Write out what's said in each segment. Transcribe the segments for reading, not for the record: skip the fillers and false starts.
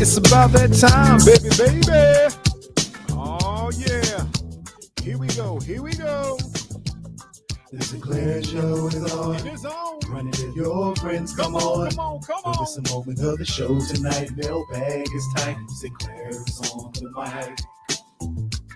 It's about that time, baby, baby. Oh, yeah. Here we go. Here we go. The Sinclair Show is on. It is on. Running with your friends. Come on, come on, come So on. it's a moment of the show tonight. Mailbag is tight. Sinclair is on the mic.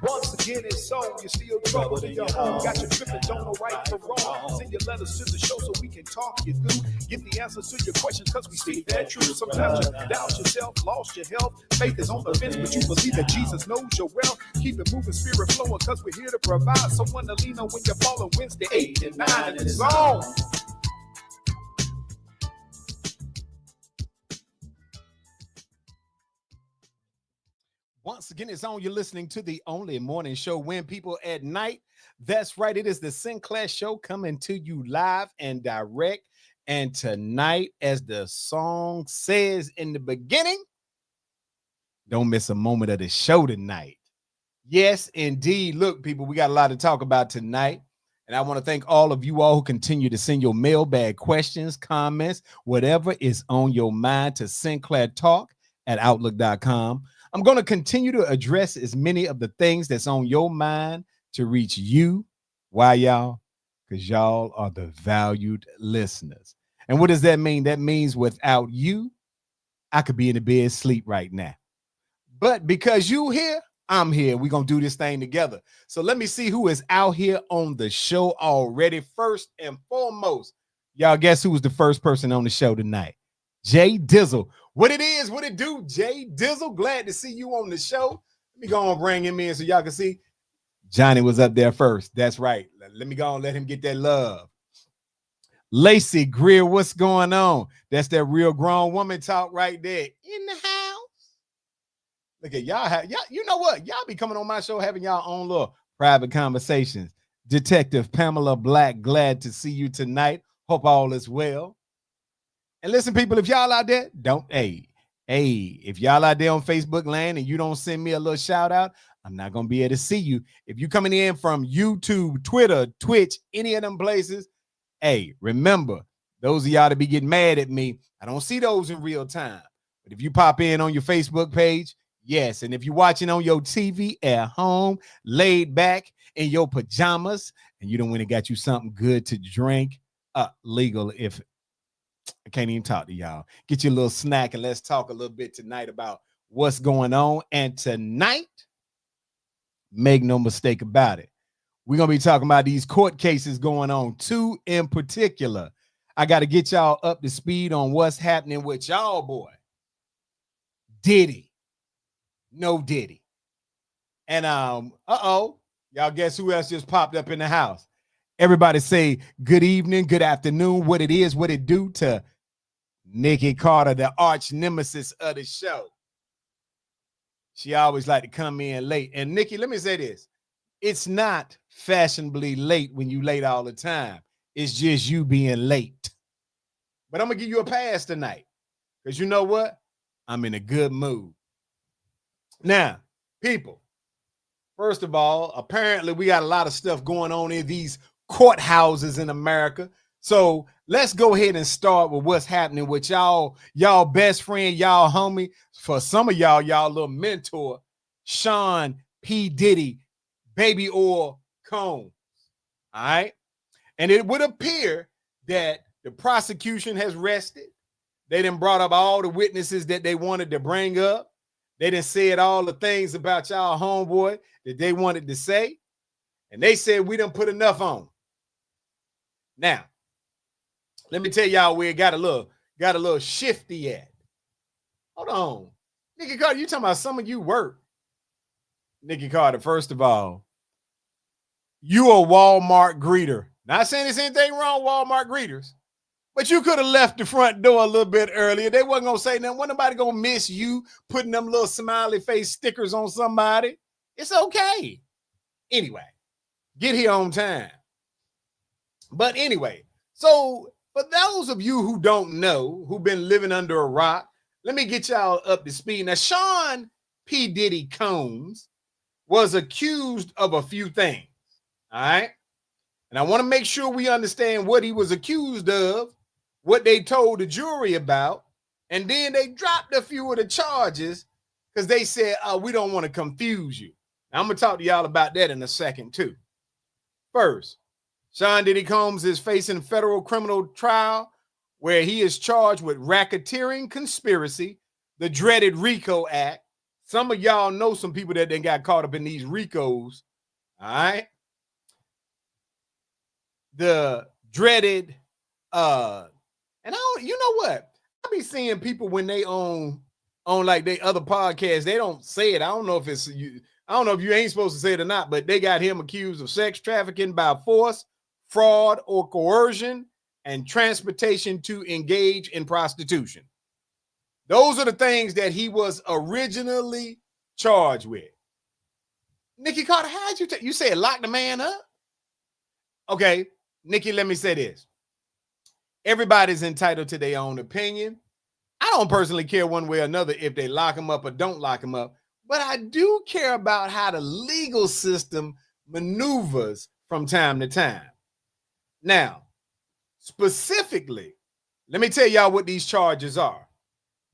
Once again, it's on. You're still troubled in your home. Got your tripping, don't know right from wrong. Send your letters to the show so we can talk you through. Get the answers to your questions because we speak that truth. Sometimes you doubt yourself, lost your health. Faith is on the fence, but you believe that Jesus knows your wealth. Keep it moving, spirit flowing, because we're here to provide someone to lean on when you're falling. Wednesday, 8 and 9, and it's on. Once again, it's on. You're listening to the only morning show when people at night. That's right. It is the Sinclair Show coming to you live and direct. And tonight, as the song says in the beginning, don't miss a moment of the show tonight. Yes, indeed. Look, people, we got a lot to talk about tonight. And I want to thank all of you all who continue to send your mailbag questions, comments, whatever is on your mind to sinclairtalk@outlook.com. I'm going to continue to address as many of the things that's on your mind to reach you. Why, y'all? Because y'all are the valued listeners. And what does that mean? That means without you, I could be in the bed asleep right now. But because you here, I'm here. We're going to do this thing together. So let me see who is out here on the show already. First and foremost, y'all guess who was the first person on the show tonight? Jay Dizzle. What it is, what it do, Jay Dizzle. Glad to see you on the show. Let me go and bring him in so y'all can see. Johnny was up there first. That's right. Let me go and let him get that love. Lacey Greer, what's going on? That's that real grown woman talk right there. In the house. Look at y'all. You know what? Y'all be coming on my show having y'all own little private conversations. Detective Pamela Black, glad to see you tonight. Hope all is well. And listen, people, if y'all out there, if y'all out there on Facebook land and you don't send me a little shout out, I'm not going to be able to see you. If you coming in from YouTube, Twitter, Twitch, any of them places, remember, those of y'all that be getting mad at me, I don't see those in real time. But if you pop in on your Facebook page, yes. And if you're watching on your TV at home, laid back in your pajamas, and you don't want to got you something good to drink, legal if I can't even talk to y'all. Get you a little snack and let's talk a little bit tonight about what's going on. And tonight, make no mistake about it, we're going to be talking about these court cases going on, two in particular. I got to get y'all up to speed on what's happening with y'all boy, Diddy. No Diddy. And y'all guess who else just popped up in the house? Everybody say good evening, good afternoon, what it is, what it do to Nikki Carter, the arch nemesis of the show. She always like to come in late. And Nikki, let me say this. It's not fashionably late when you late all the time. It's just you being late. But I'm going to give you a pass tonight. Because you know what? I'm in a good mood. Now, people, first of all, apparently we got a lot of stuff going on in these courthouses in America. So let's go ahead and start with what's happening with y'all best friend, y'all homie. For some of y'all little mentor, Sean P. Diddy, baby oil Combs. All right. And it would appear that the prosecution has rested. They done brought up all the witnesses that they wanted to bring up. They done said all the things about y'all homeboy that they wanted to say. And they said we done put enough on. Now, let me tell y'all where it got a little shifty at. Hold on. Nikki Carter, you talking about some of you work. Nikki Carter, first of all, you a Walmart greeter. Not saying there's anything wrong with Walmart greeters, but you could have left the front door a little bit earlier. They wasn't going to say nothing. Wasn't nobody going to miss you putting them little smiley face stickers on somebody. It's okay. Anyway, get here on time. But anyway, so for those of you who don't know, who've been living under a rock, let me get y'all up to speed. Now, Sean P. Diddy Combs was accused of a few things, all right? And I want to make sure we understand what he was accused of, what they told the jury about, And then they dropped a few of the charges because they said, we don't want to confuse you. Now, I'm going to talk to y'all about that in a second, too. First, Sean Diddy Combs is facing federal criminal trial where he is charged with racketeering conspiracy, the dreaded RICO Act. Some of y'all know some people that then got caught up in these RICOs. All right. The dreaded, and you know what? I be seeing people when they on like they other podcasts, they don't say it. I don't know if it's you. I don't know if you ain't supposed to say it or not, but they got him accused of sex trafficking by force, fraud, or coercion, and transportation to engage in prostitution. Those are the things that he was originally charged with. Nikki Carter, how'd you say lock the man up? Okay, Nikki, let me say this. Everybody's entitled to their own opinion. I don't personally care one way or another if they lock him up or don't lock him up, but I do care about how the legal system maneuvers from time to time. Now, specifically, let me tell y'all what these charges are.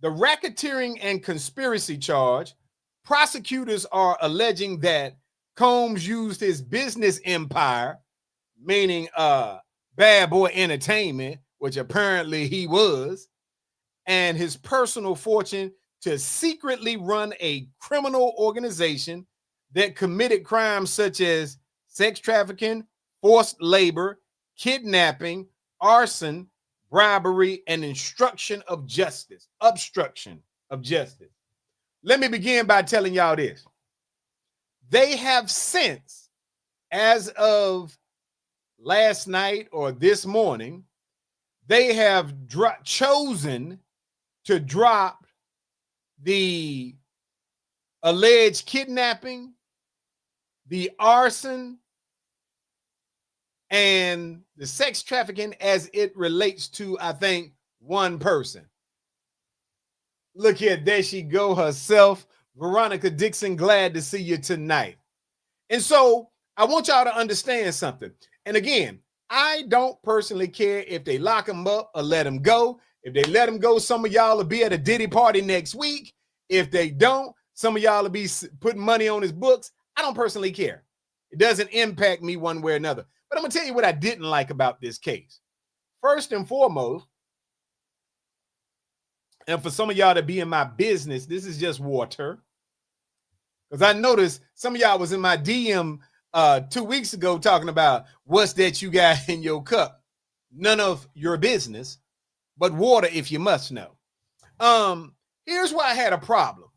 The racketeering and conspiracy charge, prosecutors are alleging that Combs used his business empire, meaning Bad Boy Entertainment, which apparently he was, and his personal fortune to secretly run a criminal organization that committed crimes such as sex trafficking, forced labor, kidnapping, arson, bribery, and obstruction of justice. Let me begin by telling y'all this. They have since, as of last night or this morning, they have chosen to drop the alleged kidnapping, the arson, and the sex trafficking as it relates to, I think, one person. Look here, there she go herself, Veronica Dixon. Glad to see you tonight. And so I want y'all to understand something. And again, I don't personally care if they lock him up or let him go. If they let him go, some of y'all will be at a Diddy party next week. If they don't, some of y'all will be putting money on his books. I don't personally care. It doesn't impact me one way or another. But I'm going to tell you what I didn't like about this case. First and foremost, and for some of y'all to be in my business, this is just water. Because I noticed some of y'all was in my DM 2 weeks ago talking about what's that you got in your cup. None of your business, but water if you must know. Here's why I had a problem.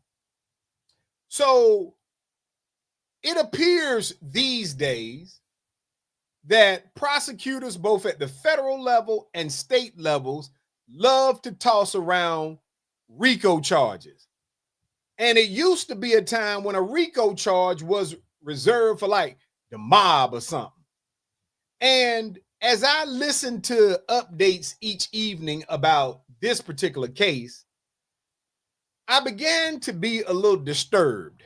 So it appears these days that prosecutors, both at the federal level and state levels, love to toss around RICO charges. And it used to be a time when a RICO charge was reserved for like the mob or something. And as I listened to updates each evening about this particular case, I began to be a little disturbed.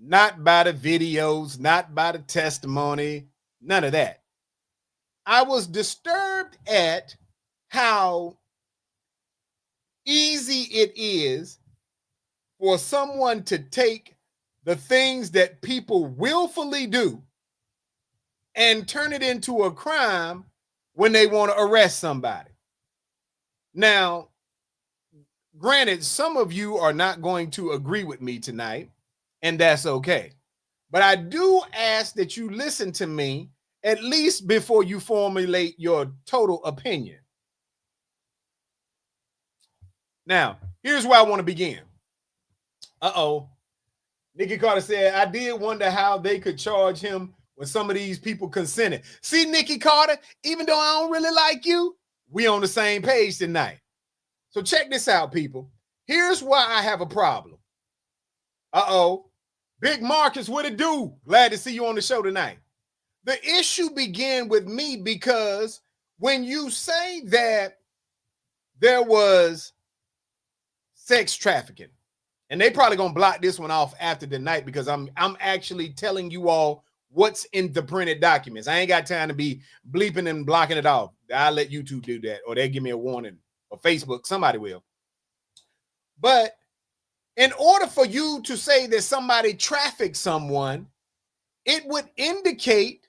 Not by the videos, not by the testimony, none of that. I was disturbed at how easy it is for someone to take the things that people willfully do and turn it into a crime when they want to arrest somebody. Now, granted, some of you are not going to agree with me tonight, and that's okay. But I do ask that you listen to me at least before you formulate your total opinion. Now, here's where I want to begin. Nikki Carter said, I did wonder how they could charge him when some of these people consented. See, Nikki Carter, even though I don't really like you, we on the same page tonight. So check this out, people. Here's why I have a problem. Big Marcus, what it do? Glad to see you on the show tonight. The issue began with me because when you say that there was sex trafficking, and they probably gonna block this one off after the night because I'm actually telling you all what's in the printed documents. I ain't got time to be bleeping and blocking it off. I'll let YouTube do that, or they'll give me a warning, or Facebook, somebody will. But in order for you to say that somebody trafficked someone, it would indicate,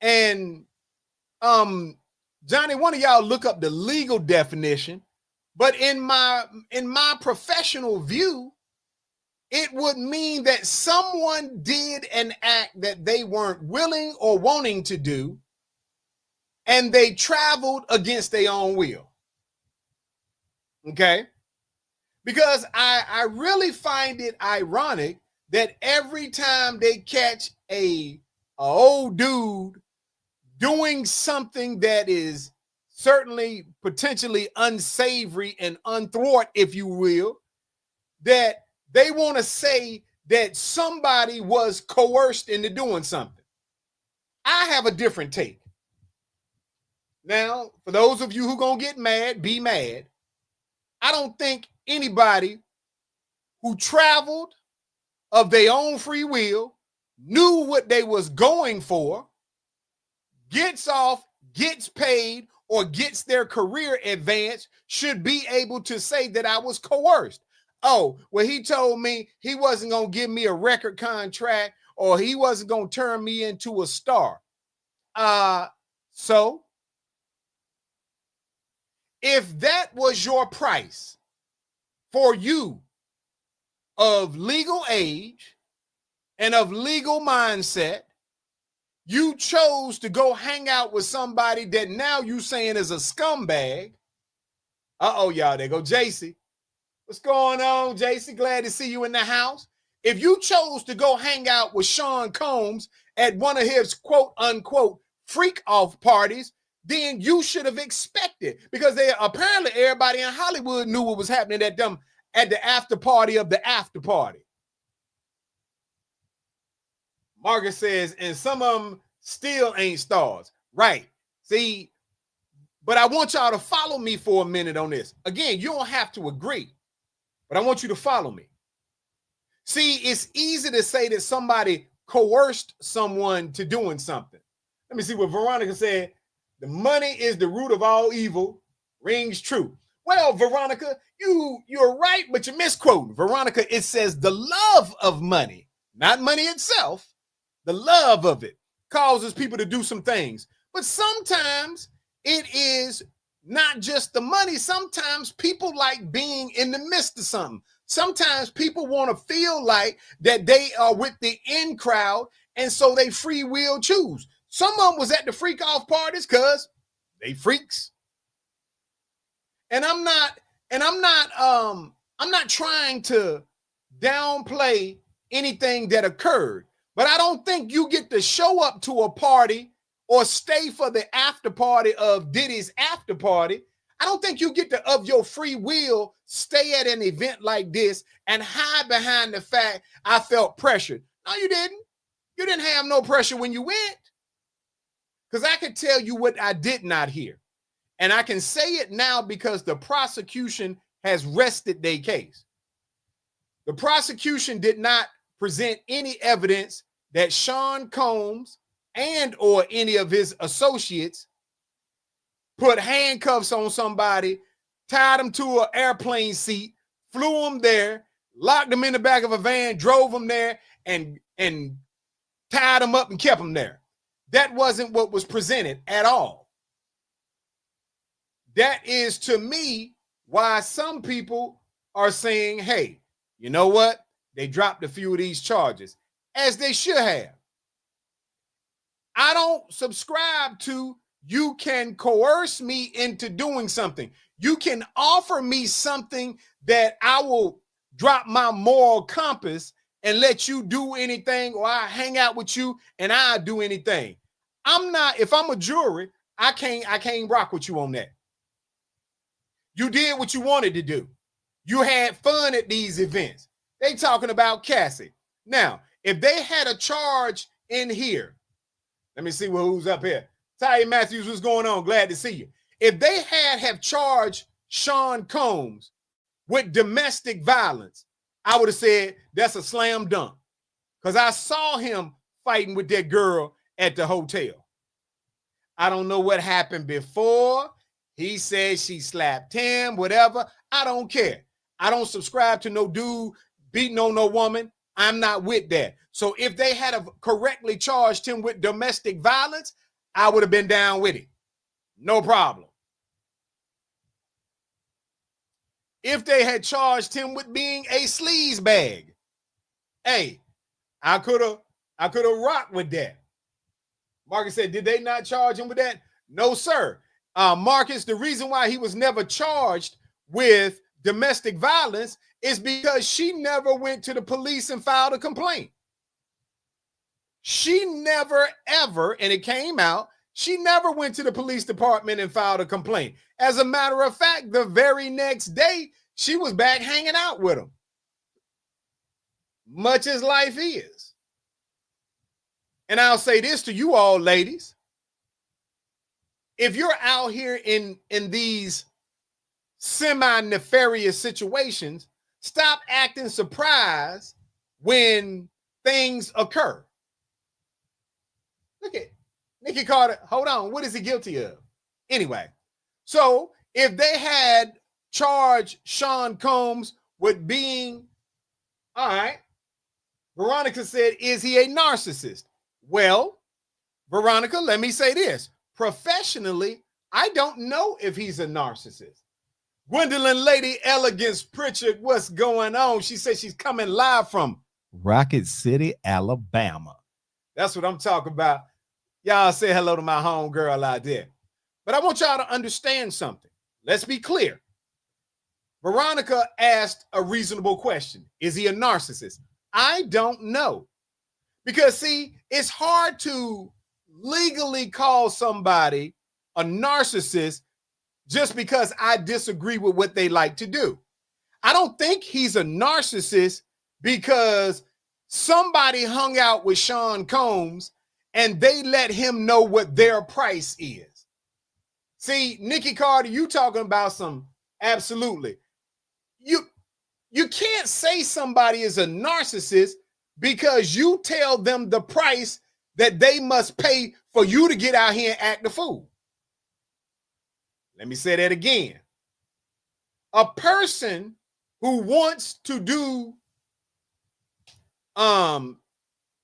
and Johnny, one of y'all look up the legal definition, but in my professional view, it would mean that someone did an act that they weren't willing or wanting to do, and they traveled against their own will. Okay? Because I really find it ironic that every time they catch a old dude doing something that is certainly potentially unsavory and unthwart, if you will, that they want to say that somebody was coerced into doing something. I have a different take. Now, for those of you who gonna get mad, be mad. I don't think anybody who traveled of their own free will, knew what they was going for, gets off, gets paid, or gets their career advanced should be able to say that I was coerced. Oh, well, he told me he wasn't going to give me a record contract or he wasn't going to turn me into a star. So if that was your price for you of legal age and of legal mindset, you chose to go hang out with somebody that now you saying is a scumbag. Uh-oh, y'all, there go JC. What's going on, JC? Glad to see you in the house. If you chose to go hang out with Sean Combs at one of his quote unquote freak off parties, then you should have expected, because they apparently everybody in Hollywood knew what was happening at them at the after party of the after party. Margaret says, and some of them still ain't stars. Right. See, but I want y'all to follow me for a minute on this. Again, you don't have to agree, but I want you to follow me. See, it's easy to say that somebody coerced someone to doing something. Let me see what Veronica said. The money is the root of all evil. Rings true. Well, Veronica, you're right, but you're misquoting. Veronica, it says the love of money, not money itself. The love of it causes people to do some things. But sometimes it is not just the money. Sometimes people like being in the midst of something. Sometimes people want to feel like that they are with the in crowd, and so they free will choose. Some of them was at the freak off parties because they freaks. And I'm not trying to downplay anything that occurred, but I don't think you get to show up to a party or stay for the after party of Diddy's after party. I don't think you get to, of your free will, stay at an event like this and hide behind the fact I felt pressured. No, you didn't. You didn't have no pressure when you went. Because I can tell you what I did not hear. And I can say it now because the prosecution has rested their case. The prosecution did not present any evidence that Sean Combs and or any of his associates put handcuffs on somebody, tied them to an airplane seat, flew them there, locked them in the back of a van, drove them there, and tied them up and kept them there. That wasn't what was presented at all. That is, to me, why some people are saying, hey, you know what? They dropped a few of these charges, as they should have. I don't subscribe to you can coerce me into doing something. You can offer me something that I will drop my moral compass and let you do anything, or I hang out with you and I do anything. I'm not, if I'm a jury, I can't rock with you on that. You did what you wanted to do. You had fun at these events. They talking about Cassie. Now, if they had a charge in here, let me see who's up here. Ty Matthews, what's going on? Glad to see you. If they have charged Sean Combs with domestic violence, I would have said that's a slam dunk, because I saw him fighting with that girl at the hotel. I don't know what happened before. He said she slapped him, whatever. I don't care. I don't subscribe to no dude beating on no woman. I'm not with that. So if they had correctly charged him with domestic violence, I would have been down with it. No problem. If they had charged him with being a sleaze bag, hey, I could have rocked with that. Marcus said, did they not charge him with that? No, sir. Marcus, the reason why he was never charged with domestic violence is because she never went to the police and filed a complaint. She never, ever, and it came out, she never went to the police department and filed a complaint. As a matter of fact, the very next day, she was back hanging out with him. Much as life is. And I'll say this to you all, ladies. If you're out here in these semi-nefarious situations, stop acting surprised when things occur. Look at Nikki Carter. Hold on. What is he guilty of? Anyway, so if they had charged Sean Combs with being, all right, Veronica said, is he a narcissist? Well, Veronica, let me say this. Professionally, I don't know if he's a narcissist. Gwendolyn Lady Elegance Pritchard, what's going on? She says she's coming live from Rocket City, Alabama. That's what I'm talking about. Y'all say hello to my homegirl out there. But I want y'all to understand something. Let's be clear. Veronica asked a reasonable question. Is he a narcissist? I don't know. Because, see, it's hard to legally call somebody a narcissist just because I disagree with what they like to do. I don't think he's a narcissist because somebody hung out with Sean Combs and they let him know what their price is. See, Nikki Carter, you talking about some absolutely. You can't say somebody is a narcissist because you tell them the price that they must pay for you to get out here and act the fool. Let me say that again. A person who wants to do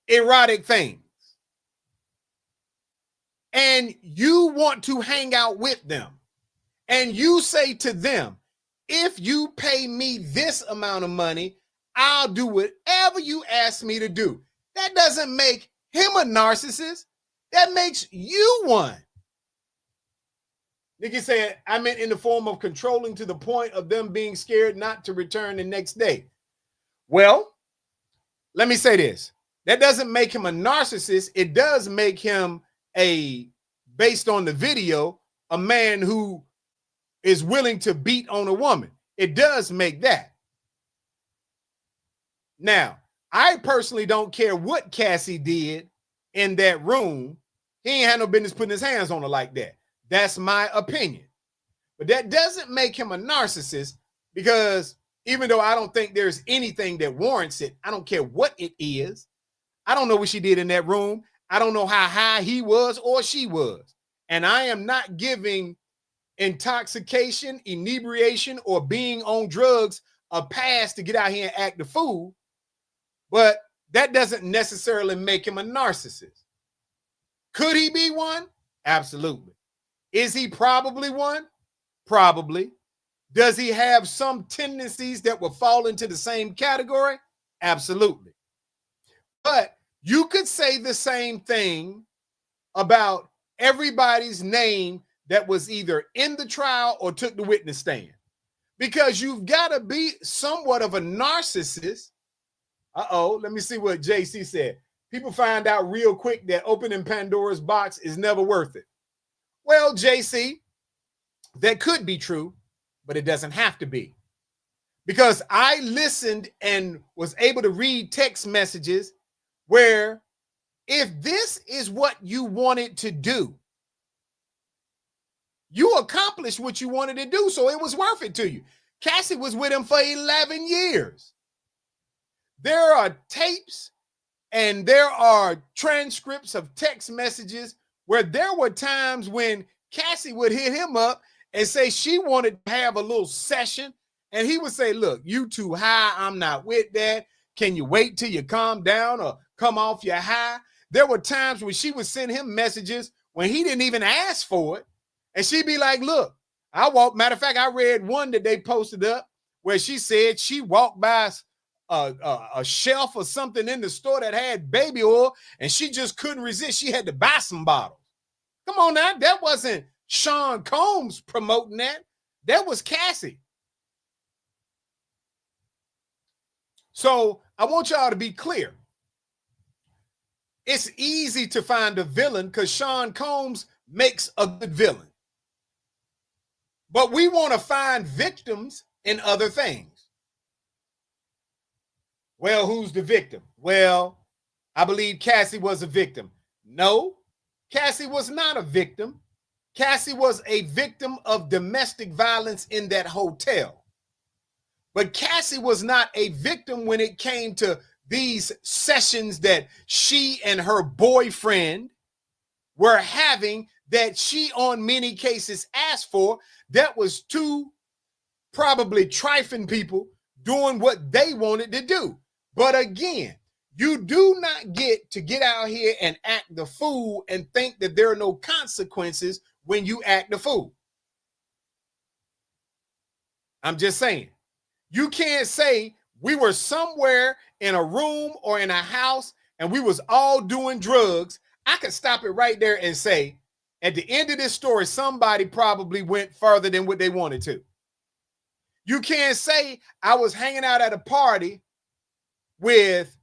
erotic things and you want to hang out with them and you say to them, if you pay me this amount of money, I'll do whatever you ask me to do. That doesn't make him a narcissist. That makes you one. Nikki said, I meant in the form of controlling to the point of them being scared not to return the next day. Well, let me say this. That doesn't make him a narcissist. It does make him based on the video, a man who is willing to beat on a woman. It does make that. Now, I personally don't care what Cassie did in that room. He ain't had no business putting his hands on her like that. That's my opinion. But that doesn't make him a narcissist because even though I don't think there's anything that warrants it, I don't care what it is. I don't know what she did in that room. I don't know how high he was or she was. And I am not giving intoxication, inebriation, or being on drugs a pass to get out here and act the fool. But that doesn't necessarily make him a narcissist. Could he be one? Absolutely. Is he probably one? Probably. Does he have some tendencies that will fall into the same category? Absolutely. But you could say the same thing about everybody's name that was either in the trial or took the witness stand. Because you've got to be somewhat of a narcissist. Let me see what JC said. People find out real quick that opening Pandora's box is never worth it. Well, JC, that could be true, but it doesn't have to be. Because I listened and was able to read text messages where if this is what you wanted to do, you accomplished what you wanted to do, so it was worth it to you. Cassie was with him for 11 years. There are tapes and there are transcripts of text messages where there were times when Cassie would hit him up and say she wanted to have a little session And he would say, look, you too high. I'm not with that. Can you wait till you calm down or come off your high? There were times when she would send him messages when he didn't even ask for it. And she'd be like, look, matter of fact, I read one that they posted up where she said she walked by a shelf or something in the store that had baby oil and she just couldn't resist. She had to buy some bottles. Come on now. That wasn't Sean Combs promoting that. That was Cassie. So I want y'all to be clear. It's easy to find a villain because Sean Combs makes a good villain. But we want to find victims in other things. Well, who's the victim? Well, I believe Cassie was a victim. No, Cassie was not a victim. Cassie was a victim of domestic violence in that hotel. But Cassie was not a victim when it came to these sessions that she and her boyfriend were having that she on many cases asked for. That was two probably trifling people doing what they wanted to do. But again, you do not get out here and act the fool and think that there are no consequences when you act the fool. I'm just saying. You can't say we were somewhere in a room or in a house and we was all doing drugs. I could stop it right there and say, at the end of this story, somebody probably went further than what they wanted to. You can't say I was hanging out at a party with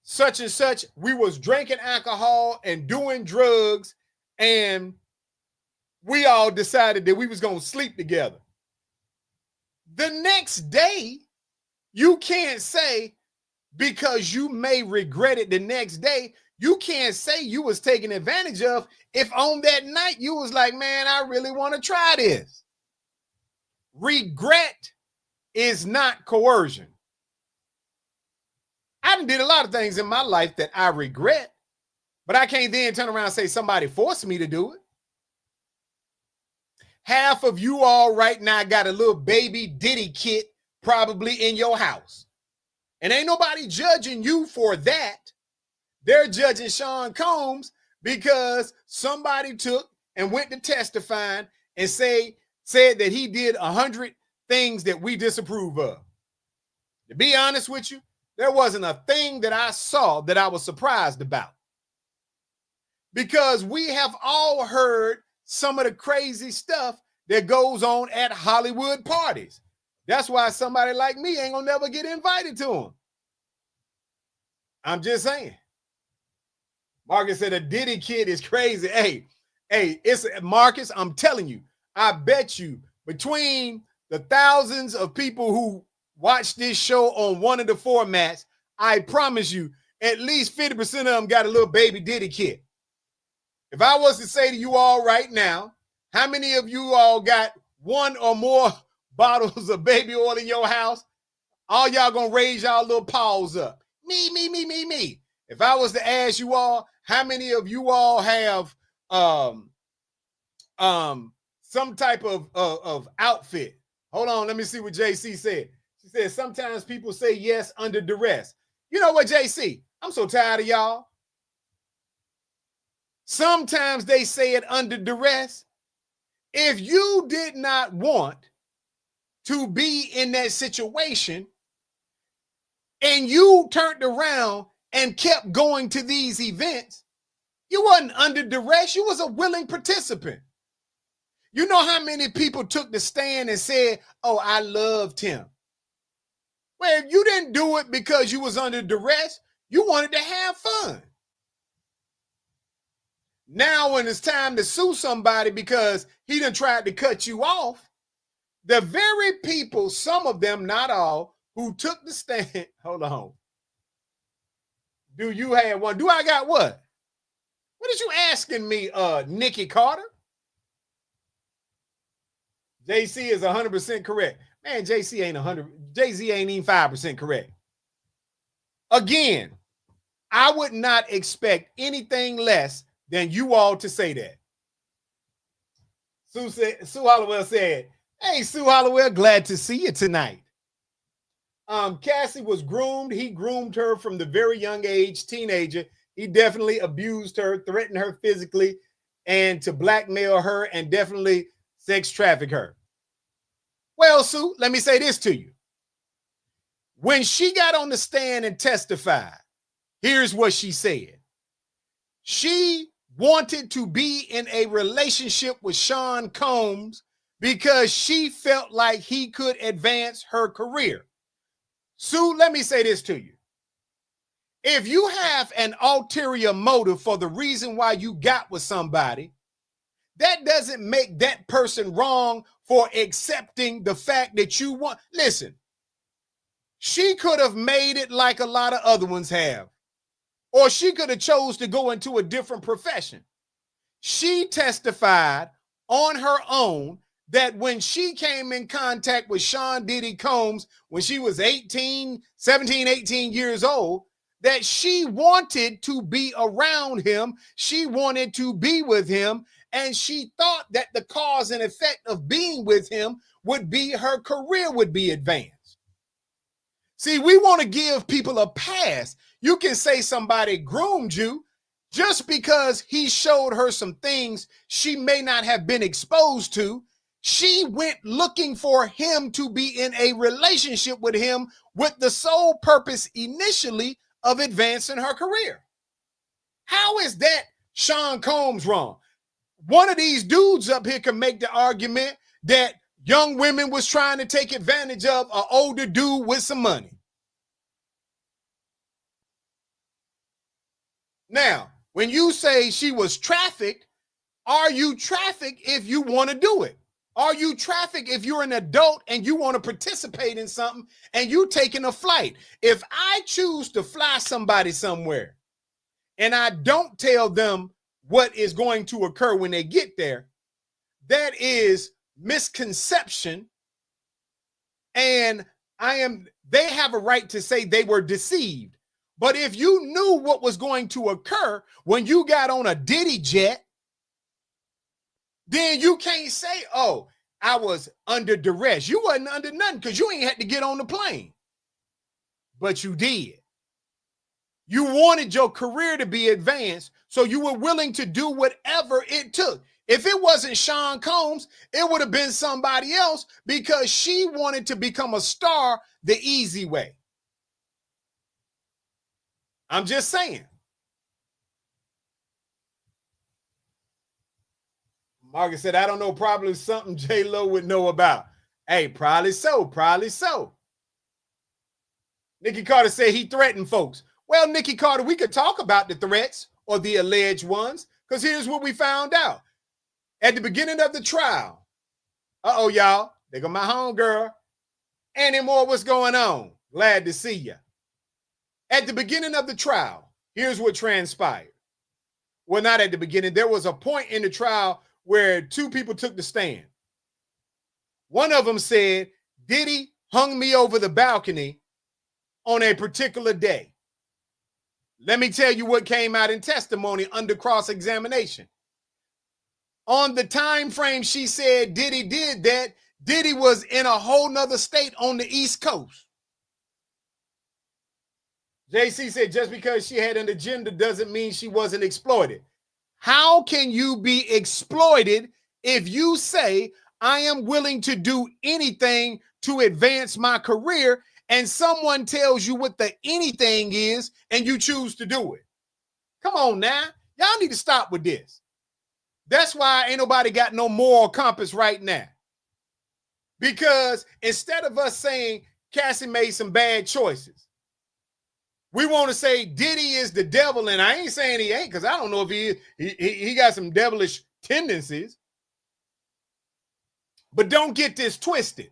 such and such. We was drinking alcohol and doing drugs and we all decided that we was going to sleep together. The next day, you can't say, because you may regret it the next day, you can't say you was taken advantage of if on that night you was like, man, I really want to try this. Regret is not coercion. I done did a lot of things in my life that I regret, but I can't then turn around and say somebody forced me to do it. Half of you all right now got a little baby Diddy kit probably in your house. And ain't nobody judging you for that. They're judging Sean Combs because somebody took and went to testifying and said that he did 100 things that we disapprove of. To be honest with you, there wasn't a thing that I saw that I was surprised about. Because we have all heard some of the crazy stuff that goes on at Hollywood parties. That's why somebody like me ain't gonna never get invited to them. I'm just saying. Marcus said a Diddy kid is crazy. Hey, it's Marcus, I'm telling you, I bet you between the thousands of people who watch this show on one of the formats, I promise you, at least 50% of them got a little baby Diddy kid. If I was to say to you all right now, how many of you all got one or more bottles of baby oil in your house? All y'all gonna raise y'all little paws up. Me. If I was to ask you all, how many of you all have some type of outfit? Hold on, let me see what JC said. She said sometimes people say yes under duress. You know what, JC? I'm so tired of y'all. Sometimes they say it under duress. If you did not want to be in that situation and you turned around and kept going to these events, you wasn't under duress. You was a willing participant. You know how many people took the stand and said, oh, I loved him. Well, if you didn't do it because you was under duress, you wanted to have fun. Now, when it's time to sue somebody because he done tried to cut you off, the very people, some of them, not all, who took the stand, hold on. Do you have one? Do I got what? What is you asking me, Nikki Carter? JC is 100% correct. Man, JC ain't 100. JC ain't even 5% correct. Again, I would not expect anything less than you all to say that. Sue Hollowell said, hey, Sue Hollowell, glad to see you tonight. Cassie was groomed. He groomed her from the very young age, teenager. He definitely abused her, threatened her physically, and to blackmail her and definitely sex traffic her. Well, Sue, let me say this to you. When she got on the stand and testified, here's what she said. She wanted to be in a relationship with Sean Combs because she felt like he could advance her career. Sue, let me say this to you. If you have an ulterior motive for the reason why you got with somebody, that doesn't make that person wrong for accepting the fact that you want. Listen, she could have made it like a lot of other ones have, or she could have chose to go into a different profession. She testified on her own that when she came in contact with Sean Diddy Combs when she was 17, 18 years old, that she wanted to be around him. She wanted to be with him. And she thought that the cause and effect of being with him would be her career would be advanced. See, we want to give people a pass. You can say somebody groomed you just because he showed her some things she may not have been exposed to. She went looking for him to be in a relationship with him with the sole purpose initially of advancing her career. How is that Sean Combs wrong? One of these dudes up here can make the argument that young women was trying to take advantage of an older dude with some money. Now, when you say she was trafficked, are you trafficked if you want to do it? Are you trafficked if you're an adult and you want to participate in something and you taking a flight? If I choose to fly somebody somewhere and I don't tell them what is going to occur when they get there, that is misconception. And they have a right to say they were deceived. But if you knew what was going to occur when you got on a Diddy jet, then you can't say, oh, I was under duress. You wasn't under nothing because you ain't had to get on the plane. But you did. You wanted your career to be advanced, so you were willing to do whatever it took. If it wasn't Sean Combs, it would have been somebody else because she wanted to become a star the easy way. I'm just saying. Margaret said, I don't know, probably something J-Lo would know about. Hey, probably so, probably so. Nikki Carter said he threatened folks. Well, Nikki Carter, we could talk about the threats or the alleged ones, because here's what we found out. At the beginning of the trial, y'all, there go my homegirl. Annie Moore, what's going on? Glad to see you. At the beginning of the trial, here's what transpired. Well, not at the beginning. There was a point in the trial where two people took the stand. One of them said, Diddy hung me over the balcony on a particular day. Let me tell you what came out in testimony under cross-examination. On the time frame she said Diddy did that, Diddy was in a whole nother state on the East Coast. JC said just because she had an agenda doesn't mean she wasn't exploited. How can you be exploited if you say, I am willing to do anything to advance my career, and someone tells you what the anything is and you choose to do it? Come on now. Y'all need to stop with this. That's why ain't nobody got no moral compass right now. Because instead of us saying Cassie made some bad choices, we want to say Diddy is the devil, and I ain't saying he ain't, because I don't know if he got some devilish tendencies. But don't get this twisted.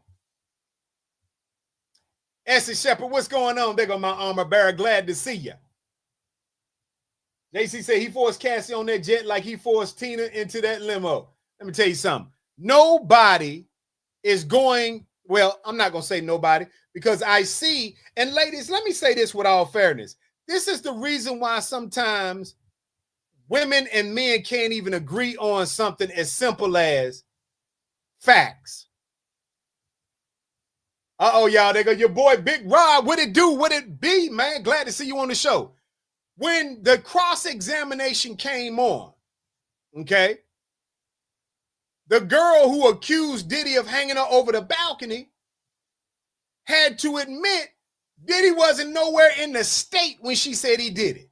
Essie Shepherd, what's going on? There go my armor bearer. Glad to see you. JC said he forced Cassie on that jet like he forced Tina into that limo. Let me tell you something. Nobody is going, well, I'm not going to say nobody, because I see, and ladies, let me say this with all fairness. This is the reason why sometimes women and men can't even agree on something as simple as facts. Uh-oh, y'all. They go, your boy Big Rod. What it do? What it be, man? Glad to see you on the show. When the cross-examination came on, okay, the girl who accused Diddy of hanging her over the balcony had to admit Diddy wasn't nowhere in the state when she said he did it.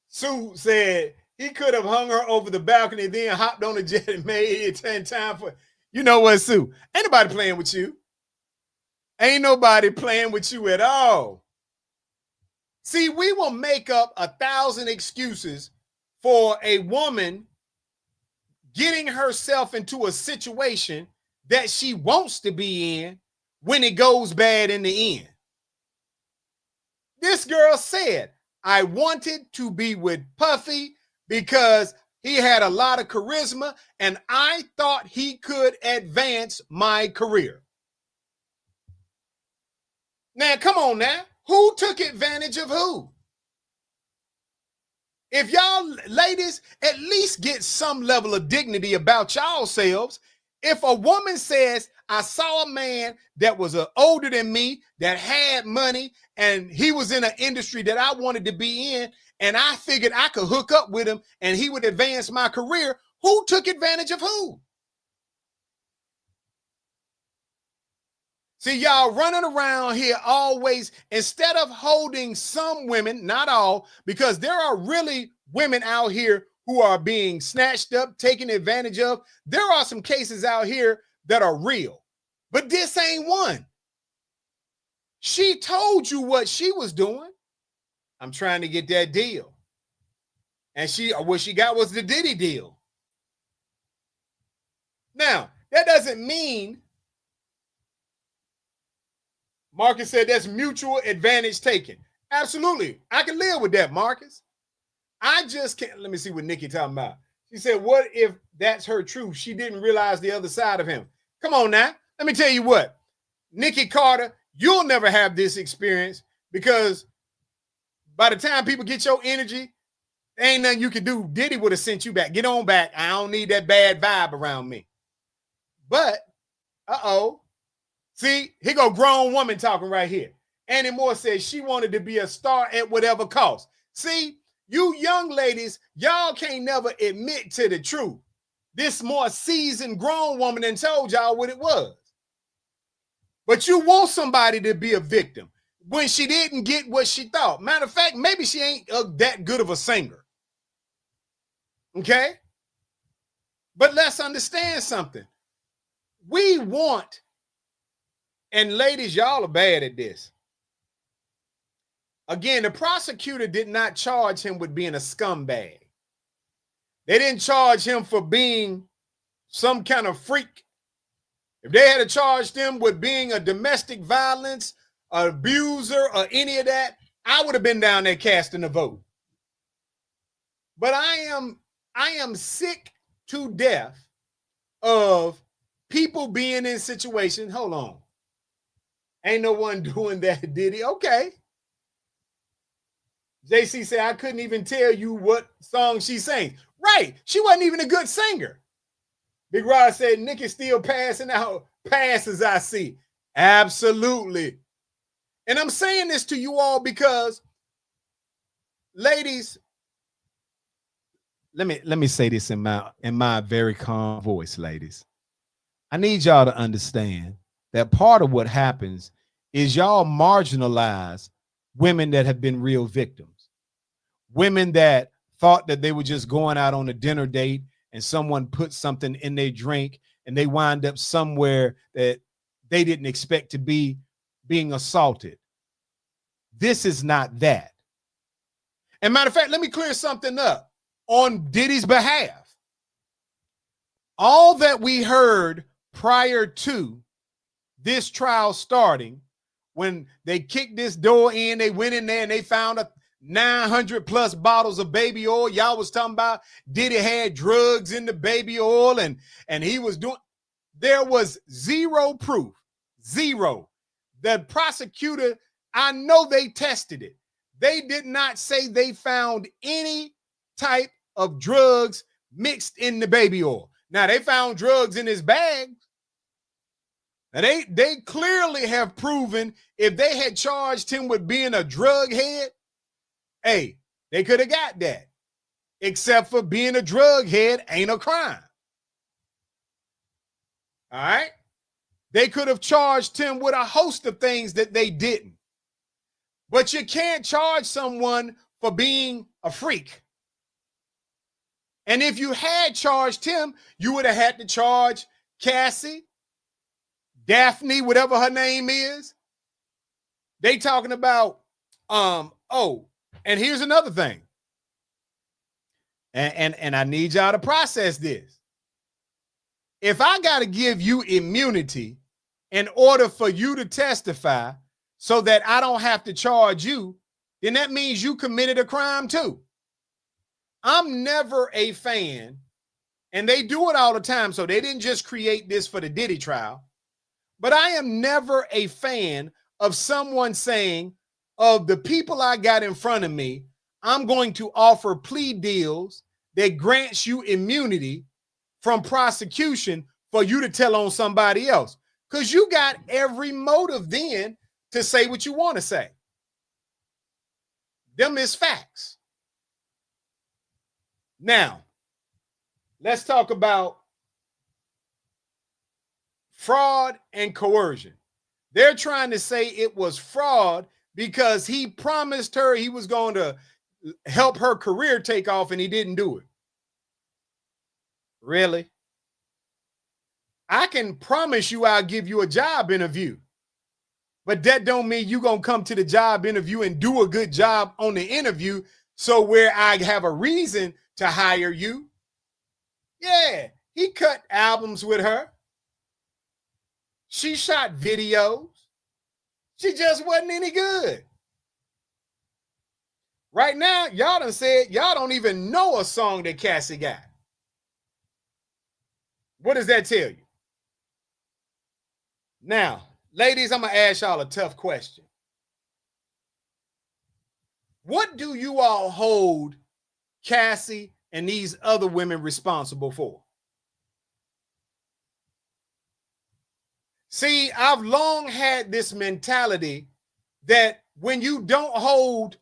Sue said he could have hung her over the balcony, then hopped on the jet and made it in time for, you know what, Sue? Ain't nobody playing with you. Ain't nobody playing with you at all. See, we will make up 1,000 excuses for a woman getting herself into a situation that she wants to be in when it goes bad in the end. This girl said, I wanted to be with Puffy because he had a lot of charisma and I thought he could advance my career. Now, come on now. Who took advantage of who? If y'all ladies at least get some level of dignity about y'all selves, if a woman says, I saw a man that was older than me, that had money, and he was in an industry that I wanted to be in, and I figured I could hook up with him and he would advance my career, who took advantage of who? See, y'all running around here always, instead of holding some women, not all, because there are really women out here who are being snatched up, taken advantage of. There are some cases out here that are real, but this ain't one. She told you what she was doing. I'm trying to get that deal. And what she got was the Diddy deal. Now, that doesn't mean Marcus said that's mutual advantage taken. Absolutely. I can live with that, Marcus. I just can't. Let me see what Nikki talking about. She said, what if that's her truth? She didn't realize the other side of him. Come on now. Let me tell you what. Nikki Carter, you'll never have this experience because by the time people get your energy, there ain't nothing you can do. Diddy would have sent you back. Get on back. I don't need that bad vibe around me. But, see, here go grown woman talking right here. Annie Moore says she wanted to be a star at whatever cost. See, you young ladies, y'all can't never admit to the truth. This more seasoned grown woman done told y'all what it was. But you want somebody to be a victim when she didn't get what she thought. Matter of fact, maybe she ain't that good of a singer. Okay? But let's understand something. We want, and ladies, y'all are bad at this. Again, the prosecutor did not charge him with being a scumbag. They didn't charge him for being some kind of freak. If they had charged him with being a domestic violence abuser or any of that, I would have been down there casting a vote. But I am sick to death of people being in situations. Hold on. Ain't no one doing that, Diddy. Okay. JC said, I couldn't even tell you what song she sang. Right. She wasn't even a good singer. Big Rod said, Nikki's still passing out passes I see. Absolutely. And I'm saying this to you all because, ladies, let me say this in my very calm voice, ladies. I need y'all to understand that part of what happens is y'all marginalize women that have been real victims. Women that thought that they were just going out on a dinner date and someone put something in their drink and they wind up somewhere that they didn't expect to be being assaulted. This is not that. And matter of fact, let me clear something up on Diddy's behalf. All that we heard prior to this trial starting, when they kicked this door in, they went in there and they found 900 plus bottles of baby oil. Y'all was talking about Diddy had drugs in the baby oil and he was doing, there was zero proof, zero. The prosecutor, I know they tested it. They did not say they found any type of drugs mixed in the baby oil. Now they found drugs in his bag, Now they clearly have proven if they had charged him with being a drug head, hey, they could have got that. Except for being a drug head ain't a crime. All right? They could have charged him with a host of things that they didn't. But you can't charge someone for being a freak. And if you had charged him, you would have had to charge Cassie, Daphne, whatever her name is. They talking about, and here's another thing. And I need y'all to process this. If I got to give you immunity in order for you to testify so that I don't have to charge you, then that means you committed a crime too. I'm never a fan, and they do it all the time, so they didn't just create this for the Diddy trial, but I am never a fan of someone saying, of the people I got in front of me, I'm going to offer plea deals that grants you immunity from prosecution for you to tell on somebody else. Because you got every motive then to say what you want to say. Them is facts. Now, let's talk about fraud and coercion. They're trying to say it was fraud because he promised her he was going to help her career take off and he didn't do it. Really? I can promise you I'll give you a job interview, but that don't mean you're going to come to the job interview and do a good job on the interview so where I have a reason to hire you. Yeah, he cut albums with her. She shot videos. She just wasn't any good. Right now, y'all done said y'all don't even know a song that Cassie got. What does that tell you? Now, ladies, I'm going to ask y'all a tough question. What do you all hold Cassie and these other women responsible for? See, I've long had this mentality that when you don't hold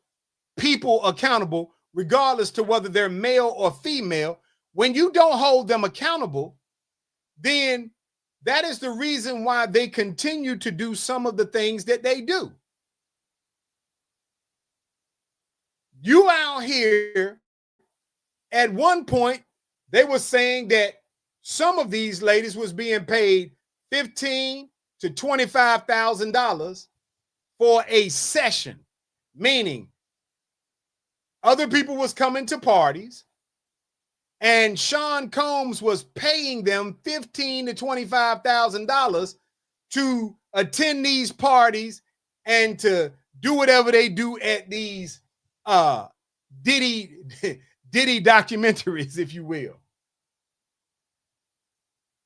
people accountable, regardless to whether they're male or female, when you don't hold them accountable, then that is the reason why they continue to do some of the things that they do. You out here, at one point, they were saying that some of these ladies was being paid $15,000 to $25,000 for a session, meaning other people was coming to parties and Sean Combs was paying them $15,000 to $25,000 to attend these parties and to do whatever they do at these Diddy documentaries, if you will.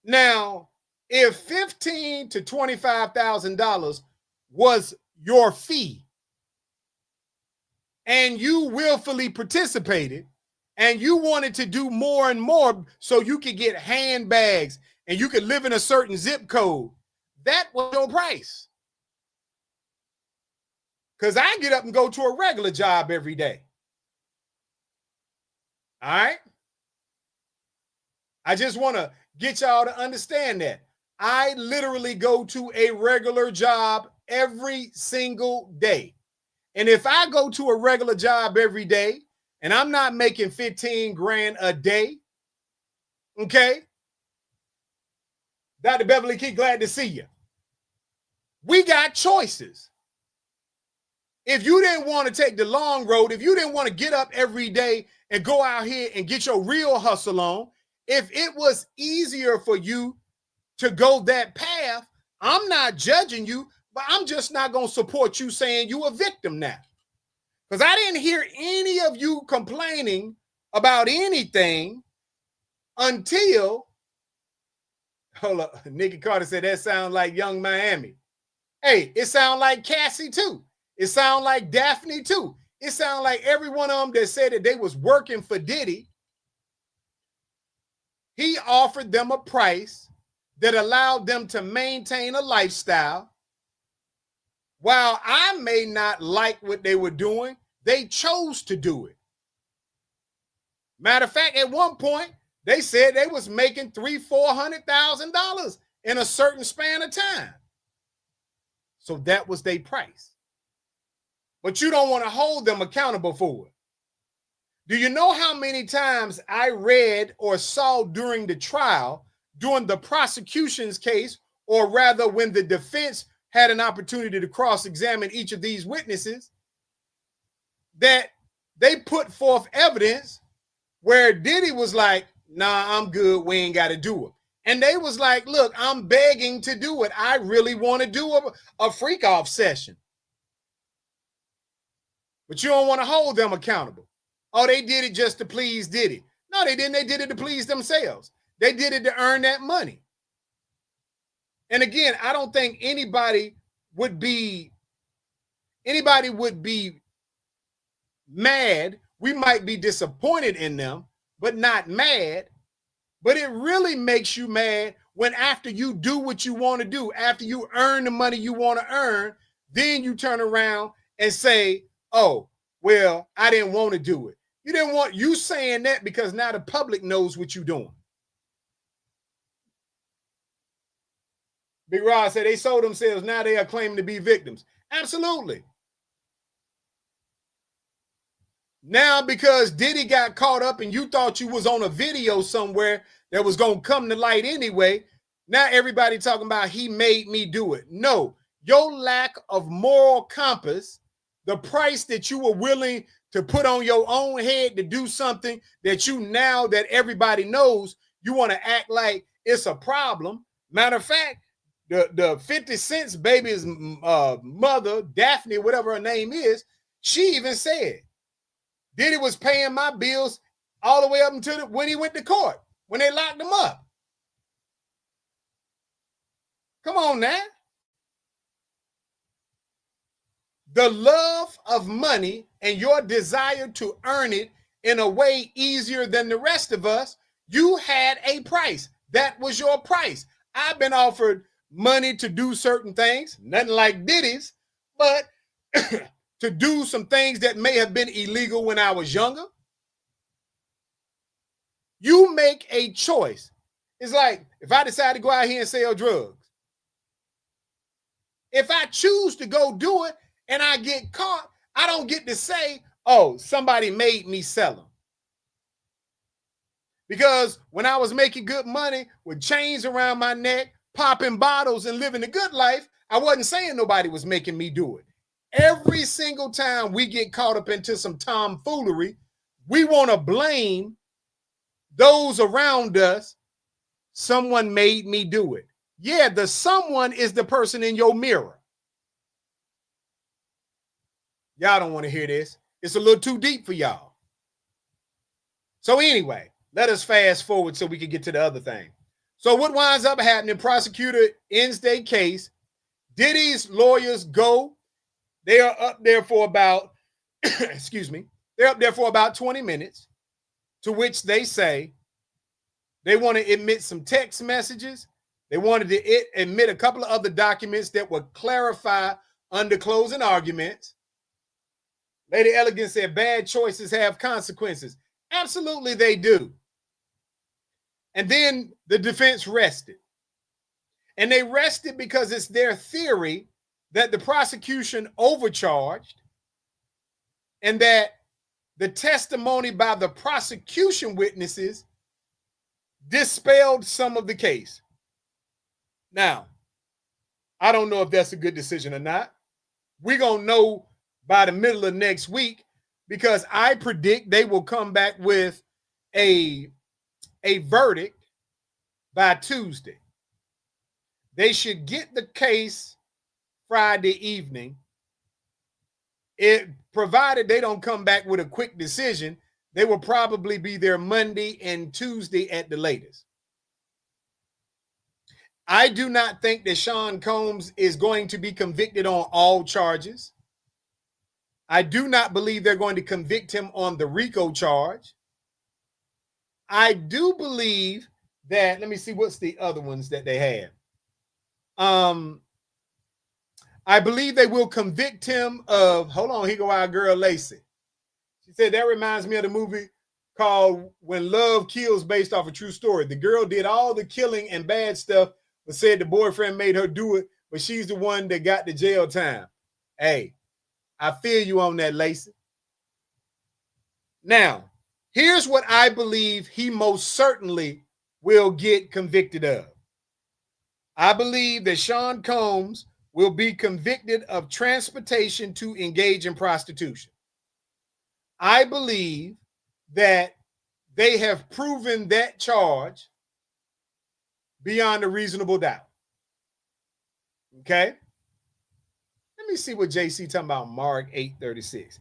Now, if $15,000 to $25,000 was your fee and you willfully participated and you wanted to do more and more so you could get handbags and you could live in a certain zip code, that was your price. Because I get up and go to a regular job every day. All right? I just want to get y'all to understand that. I literally go to a regular job every single day. And if I go to a regular job every day and I'm not making 15 grand a day, okay? Dr. Beverly Key, glad to see you. We got choices. If you didn't want to take the long road, if you didn't want to get up every day and go out here and get your real hustle on, if it was easier for you to go that path, I'm not judging you, but I'm just not going to support you saying you a victim now. Because I didn't hear any of you complaining about anything until, hold up, Nikki Carter said that sounds like Young Miami. Hey, it sounds like Cassie too. It sounds like Daphne too. It sounds like every one of them that said that they was working for Diddy. He offered them a price that allowed them to maintain a lifestyle. While I may not like what they were doing, they chose to do it. Matter of fact, at one point, they said they was making $300,000-$400,000 in a certain span of time. So that was their price. But you don't want to hold them accountable for it. Do you know how many times I read or saw during the trial, during the prosecution's case, or rather when the defense had an opportunity to cross-examine each of these witnesses, that they put forth evidence where Diddy was like, nah, I'm good, we ain't got to do it. And they was like, look, I'm begging to do it. I really want to do a freak-off session. But you don't want to hold them accountable. Oh, they did it just to please Diddy. No, they didn't. They did it to please themselves. They did it to earn that money. And again, I don't think anybody would be mad. We might be disappointed in them, but not mad. But it really makes you mad when after you do what you want to do, after you earn the money you want to earn, then you turn around and say, oh, well, I didn't want to do it. You didn't want you saying that because now the public knows what you're doing. Big Rod said they sold themselves. Now they are claiming to be victims. Absolutely. Now, because Diddy got caught up and you thought you was on a video somewhere that was going to come to light anyway, now everybody talking about he made me do it. No, your lack of moral compass, the price that you were willing to put on your own head to do something that you now that everybody knows, you want to act like it's a problem. Matter of fact, the 50 Cent's baby's mother, Daphne, whatever her name is, she even said, Diddy was paying my bills all the way up until when he went to court, when they locked him up. Come on now. The love of money and your desire to earn it in a way easier than the rest of us, you had a price. That was your price. I've been offered money to do certain things, nothing like Diddy's, but to do some things that may have been illegal when I was younger. You make a choice. It's like if I decide to go out here and sell drugs. If I choose to go do it and I get caught, I don't get to say, oh, somebody made me sell them. Because when I was making good money with chains around my neck, popping bottles and living a good life, I wasn't saying nobody was making me do it. Every single time we get caught up into some tomfoolery, we want to blame those around us. Someone made me do it. Yeah, the someone is the person in your mirror. Y'all don't want to hear this. It's a little too deep for y'all. So anyway, let us fast forward so we can get to the other thing. So what winds up happening, prosecutor ends their case. Diddy's lawyers go. They are up there for about, they're up there for about 20 minutes, to which they say they want to admit some text messages. They wanted to admit a couple of other documents that would clarify under closing arguments. Lady Elegant said bad choices have consequences. Absolutely they do. And then the defense rested. And they rested because it's their theory that the prosecution overcharged and that the testimony by the prosecution witnesses dispelled some of the case. Now, I don't know if that's a good decision or not. We're going to know by the middle of next week because I predict they will come back with a verdict by Tuesday. They should get the case Friday evening. It provided they don't come back with a quick decision, they will probably be there Monday and Tuesday at the latest. I do not think that Sean Combs is going to be convicted on all charges. I do not believe they're going to convict him on the RICO charge. I do believe that, let me see, what's the other ones that they had? I believe they will convict him of, hold on, here go our girl Lacey. She said, that reminds me of the movie called When Love Kills, based off a true story. The girl did all the killing and bad stuff, but said the boyfriend made her do it, but she's the one that got the jail time. Hey, I feel you on that, Lacey. Now, here's what I believe he most certainly will get convicted of. I believe that Sean Combs will be convicted of transportation to engage in prostitution. I believe that they have proven that charge beyond a reasonable doubt. Okay? Let me see what JC talking about, Mark 8:36.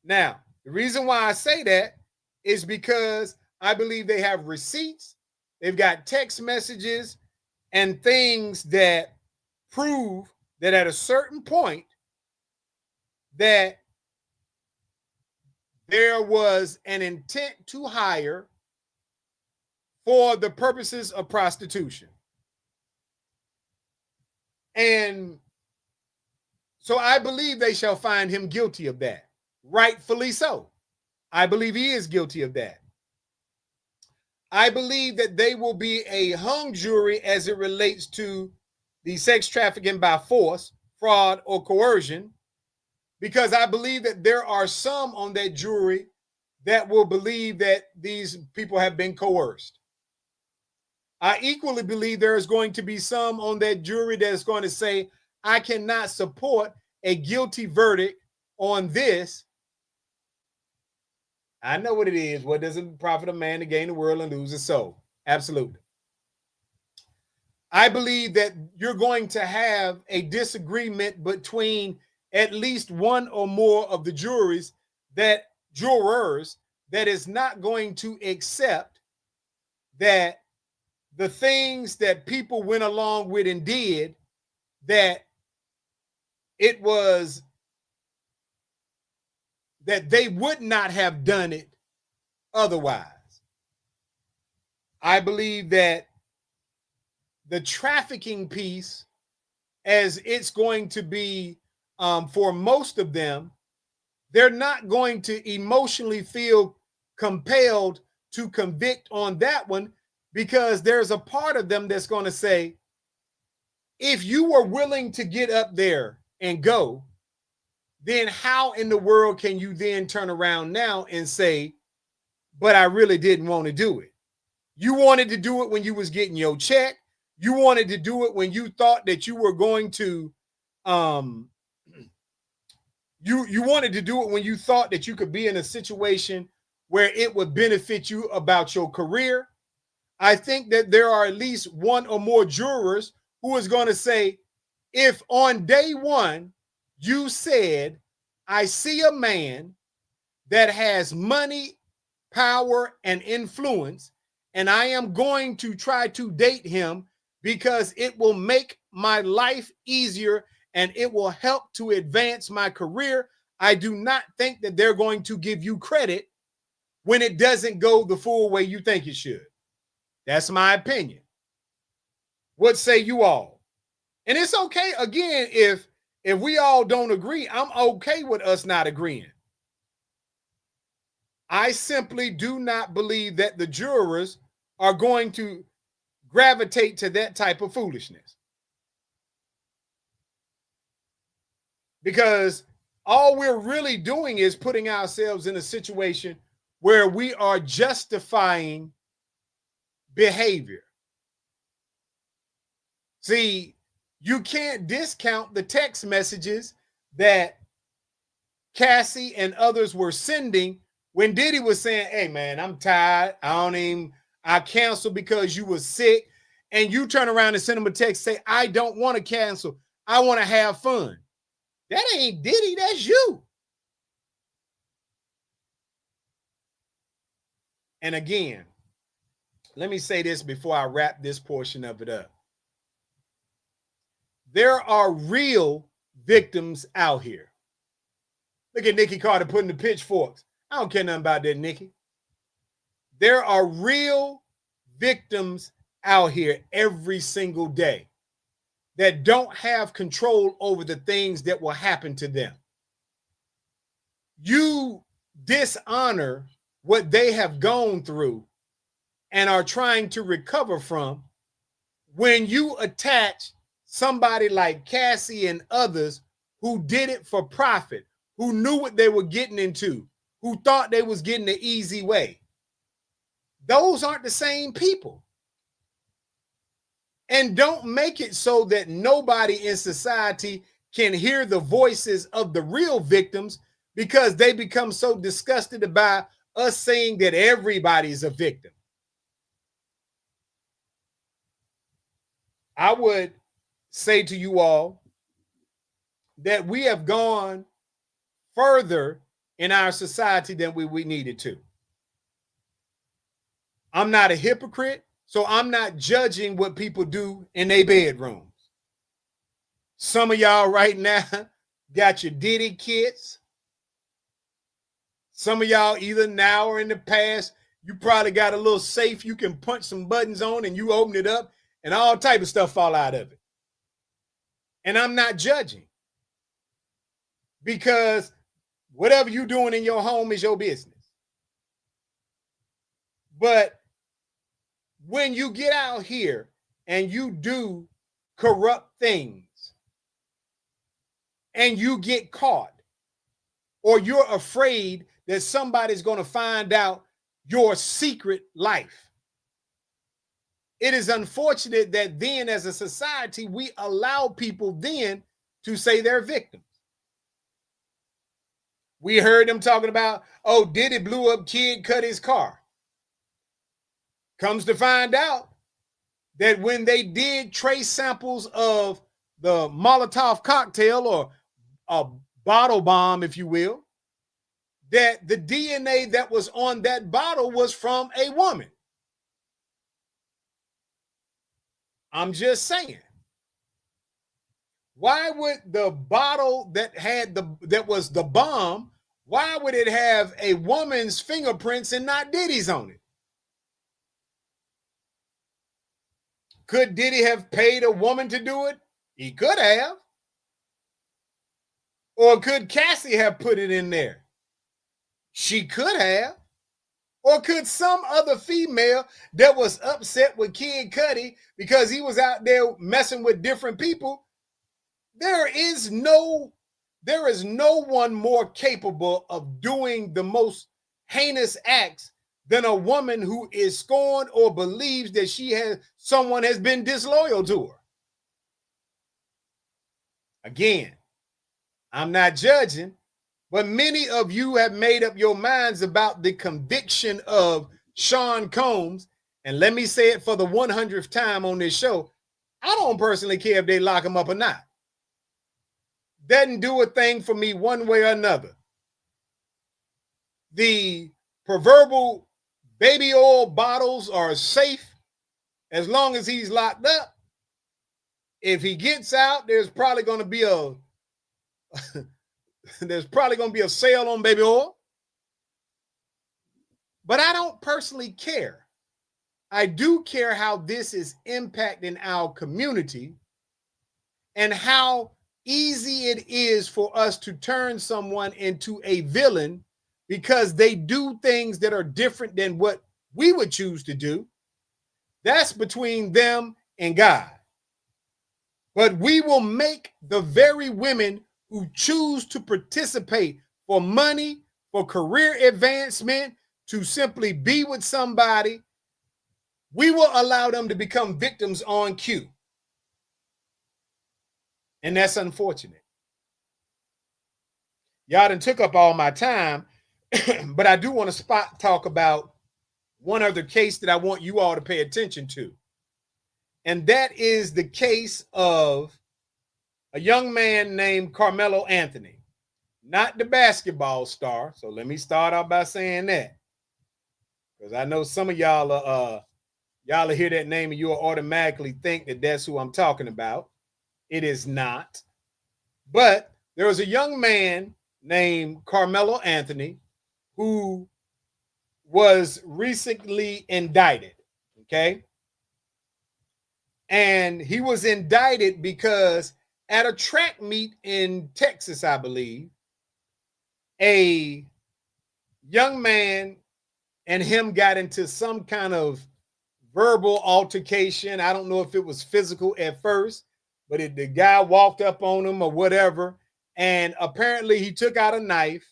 Now, the reason why I say that is because I believe they have receipts, they've got text messages and things that prove that at a certain point that there was an intent to hire for the purposes of prostitution. And so I believe they shall find him guilty of that. Rightfully so. I believe he is guilty of that. I believe that they will be a hung jury as it relates to the sex trafficking by force, fraud, or coercion, because I believe that there are some on that jury that will believe that these people have been coerced. I equally believe there is going to be some on that jury that is going to say, I cannot support a guilty verdict on this. I know what it is. What does it profit a man to gain the world and lose his soul? Absolutely. I believe that you're going to have a disagreement between at least one or more of the jurors that is not going to accept that the things that people went along with and did, that it was that they would not have done it otherwise. I believe that the trafficking piece, as it's going to be for most of them, they're not going to emotionally feel compelled to convict on that one, because there's a part of them that's going to say, if you were willing to get up there and go, then how in the world can you then turn around now and say, but I really didn't want to do it? You wanted to do it when you was getting your check. You wanted to do it when you thought that you were going to, you wanted to do it when you thought that you could be in a situation where it would benefit you about your career. I think that there are at least one or more jurors who is going to say, if on day one you said, I see a man that has money, power, and influence, and I am going to try to date him because it will make my life easier and it will help to advance my career, I do not think that they're going to give you credit when it doesn't go the full way you think it should. That's my opinion. What say you all? And it's okay, again, if we all don't agree, I'm okay with us not agreeing. I simply do not believe that the jurors are going to gravitate to that type of foolishness. Because all we're really doing is putting ourselves in a situation where we are justifying behavior. See, you can't discount the text messages that Cassie and others were sending when Diddy was saying, hey man, I'm tired. I canceled because you were sick. And you turn around and send him a text, say, I don't want to cancel. I want to have fun. That ain't Diddy, that's you. And again, let me say this before I wrap this portion of it up. There are real victims out here. Look at Nikki Carter putting the pitchforks. I don't care nothing about that, Nikki. There are real victims out here every single day that don't have control over the things that will happen to them. You dishonor what they have gone through and are trying to recover from when you attach somebody like Cassie and others who did it for profit, who knew what they were getting into, who thought they was getting the easy way. Those aren't the same people. And don't make it so that nobody in society can hear the voices of the real victims because they become so disgusted about us saying that everybody's a victim. I would say to you all that we have gone further in our society than we needed to. I'm not a hypocrite, so I'm not judging what people do in their bedrooms. Some of y'all right now got your Diddy kits. Some of y'all either now or in the past, you probably got a little safe you can punch some buttons on and you open it up and all type of stuff fall out of it. And I'm not judging because whatever you're doing in your home is your business. But when you get out here and you do corrupt things and you get caught, or you're afraid that somebody's going to find out your secret life, it is unfortunate that then as a society, we allow people then to say they're victims. We heard them talking about, oh, Diddy blew up kid, cut his car. Comes to find out that when they did trace samples of the Molotov cocktail or a bottle bomb, if you will, that the DNA that was on that bottle was from a woman. I'm just saying. Why would the bottle that was the bomb, why would it have a woman's fingerprints and not Diddy's on it? Could Diddy have paid a woman to do it? He could have. Or could Cassie have put it in there? She could have. Or could some other female that was upset with Kid Cudi because he was out there messing with different people? There is no one more capable of doing the most heinous acts than a woman who is scorned or believes that someone has been disloyal to her. Again, I'm not judging, but many of you have made up your minds about the conviction of Sean Combs. And let me say it for the 100th time on this show. I don't personally care if they lock him up or not. Doesn't do a thing for me one way or another. The proverbial baby oil bottles are safe as long as he's locked up. If he gets out, there's probably going to be a sale on baby oil. But I don't personally care. I do care how this is impacting our community and how easy it is for us to turn someone into a villain because they do things that are different than what we would choose to do. That's between them and God. But we will make the very women who choose to participate for money, for career advancement, to simply be with somebody, we will allow them to become victims on cue. And that's unfortunate. Y'all done took up all my time, but I do want to talk about one other case that I want you all to pay attention to. And that is the case of a young man named Karmelo Anthony, not the basketball star. So let me start out by saying that, because I know some of y'all hear that name and you'll automatically think that that's who I'm talking about. It is not. But there was a young man named Karmelo Anthony who was recently indicted. Okay. And he was indicted because at a track meet in Texas, I believe, a young man and him got into some kind of verbal altercation. I don't know if it was physical at first, but the guy walked up on him or whatever. And apparently he took out a knife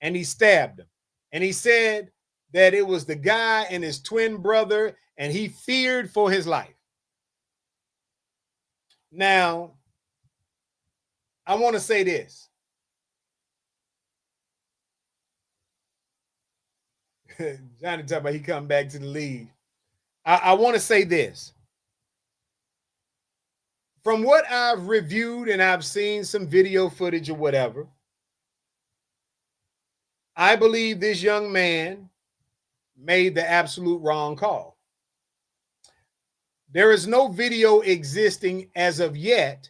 and he stabbed him. And he said that it was the guy and his twin brother, and he feared for his life. Now, I want to say this. Johnny talking about he come back to the league. I want to say this. From what I've reviewed and I've seen some video footage or whatever, I believe this young man made the absolute wrong call. There is no video existing as of yet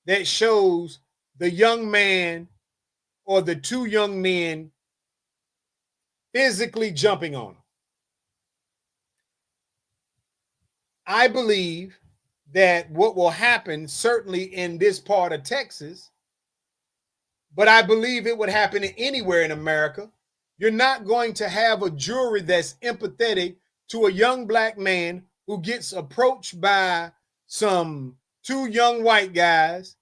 that shows the young man or the two young men physically jumping on him. I believe that what will happen, certainly in this part of Texas, but I believe it would happen anywhere in America. You're not going to have a jury that's empathetic to a young black man who gets approached by some two young white guys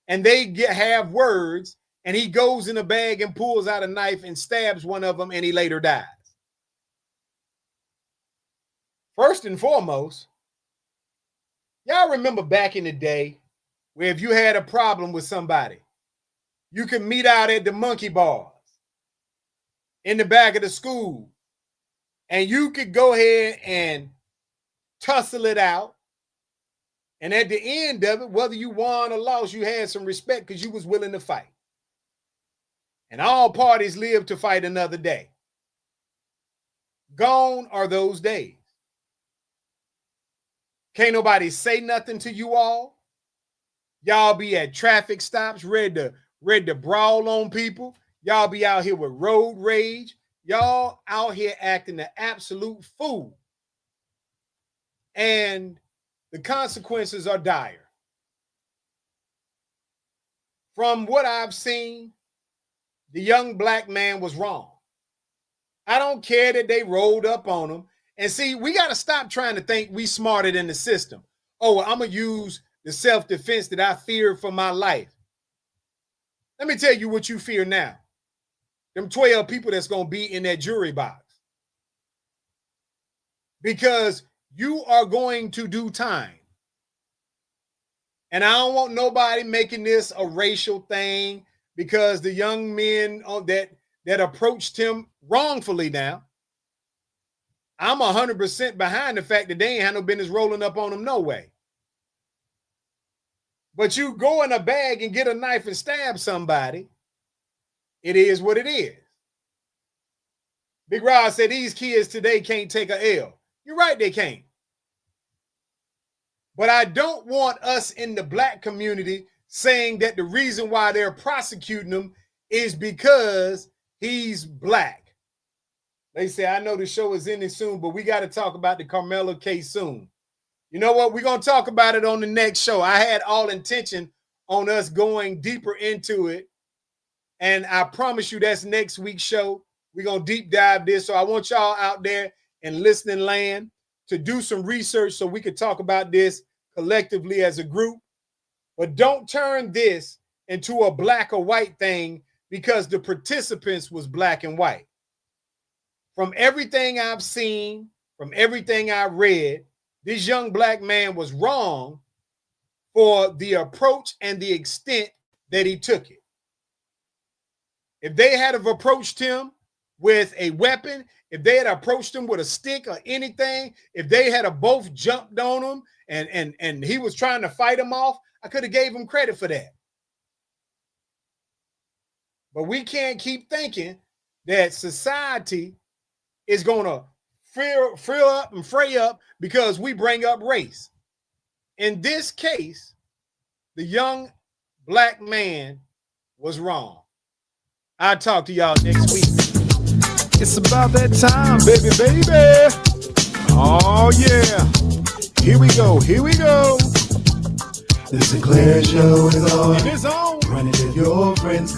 and they have words, and he goes in a bag and pulls out a knife and stabs one of them, and he later dies. First and foremost, y'all remember back in the day where if you had a problem with somebody, you could meet out at the monkey bars in the back of the school, and you could go ahead and tussle it out. And at the end of it, whether you won or lost, you had some respect because you was willing to fight. And all parties live to fight another day. Gone are those days. Can't nobody say nothing to you all. Y'all be at traffic stops, ready to brawl on people. Y'all be out here with road rage. Y'all out here acting the absolute fool. And the consequences are dire. From what I've seen, the young black man was wrong. I don't care that they rolled up on him. And see, we got to stop trying to think we smarter than the system. Oh, well, I'm going to use the self-defense that I feared for my life. Let me tell you what you fear now. Them 12 people that's going to be in that jury box. Because you are going to do time. And I don't want nobody making this a racial thing, because the young men that approached him wrongfully now, I'm 100% behind the fact that they ain't had no business rolling up on him no way. But you go in a bag and get a knife and stab somebody, it is what it is. Big Rod said these kids today can't take a L. You're right, they can't. But I don't want us in the black community saying that the reason why they're prosecuting him is because he's black. They say, I know the show is ending soon, but we got to talk about the Karmelo case soon. You know what? We're going to talk about it on the next show. I had all intention on us going deeper into it. And I promise you that's next week's show. We're going to deep dive this. So I want y'all out there in listening land to do some research so we could talk about this collectively as a group. But don't turn this into a black or white thing because the participants was black and white. From everything I've seen, from everything I read, this young black man was wrong for the approach and the extent that he took it. If they had have approached him with a weapon, if they had approached him with a stick or anything, if they had have both jumped on him and he was trying to fight him off, I could have gave him credit for that. But we can't keep thinking that society is going to fill up and fray up because we bring up race. In this case, the young black man was wrong. I'll talk to y'all next week. It's about that time, baby. Oh, yeah. Here we go. Here we go. The Sinclair Show is on. It is on. Run it with your friends.